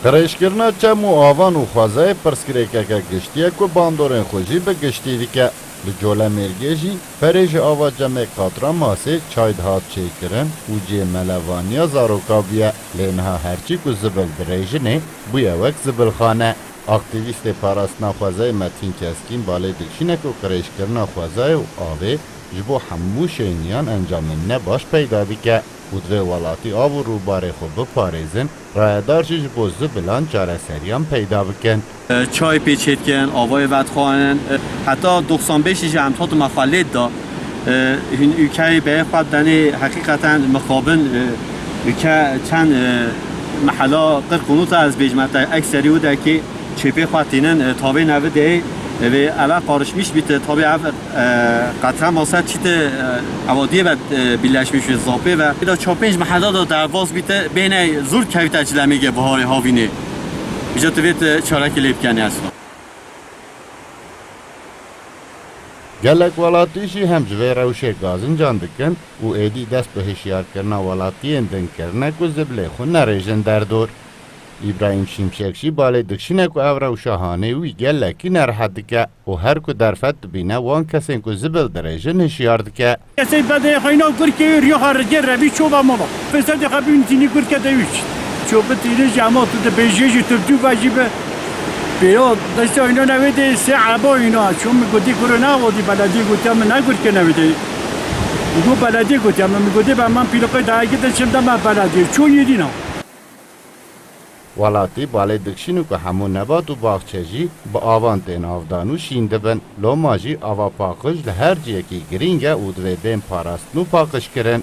قرایشکرنا چم و آوان و خوازه پرسکریکه که گشتیه که باندورن خوشی به گشتی دیگه لجوله مرگیجی پریج آوا جمع قطرا ماسه چای دهات چه کرن و جه ملوانیا زاروکا بیه لینها هرچی که زبل دریجه نه بویه وک زبل خانه اکتیویست پاراستنا خوازه متین کسکین باله دکشینه که قرایشکرنا خوازه و آوه جبو همو شینیان انجام نباش پیدا بی و دوی ولاتی آب و روباره خود بپاریزن رایدار چیز بوزده بلان چاره سریان پیدا بکن چای پیچید کن آوای ودخانن حتی 95 جمعات مخالد دا این ülkeyi به خود دنی حقیقتا مقابل ülke چند محلا قرقونوت از بیجمت اکثری و ده که چپی خواتینن تابع نوه ده و اول قارشمیش بیت تابع قطعا ماسد چیت عوادیه و بیلشمیش زاپه و بیدا 4-5 محلا دا درواز بیت بین زور کویت اجلمیگه بهاری هاوینه بیجا تویت چارک لیب کنی اصلا گلک ولاتیشی هم جوی روشه گازن جان دکن و ایدی دست به هشیار کرنا ولاتی اندن کرنه که زبله خون نریجن در دور ابراهیم شمشکشی باله دکشینه که او روشهانه وی گلکی نرحد دکه و هر که در فت بینه وان کسین که زبل دریجن هشیار دکه کسی بده خینا گرکه ریو خارجه روی چوبا ماما فساد خبین تینی گرکه دویش چوبه تینی جماعت ده بیجیجی تردو واجبه بیا دست اینا نویده سه عبا اینا چون میگودی کرونا وادی بلدی گوتی هم نگرکه نویده دو بلدی گوتی هم میگودی به من پیلوکه دهگی داشتم دم بلدی چون یدینا ولاتی باله دکشینو که همون نبات و باغچه‌جی با آوان تین آفدانو شینده بن لو ماجی آوا پاکش لهر جیه کی گرینگه و دوی بین پاراستنو پاکش کرن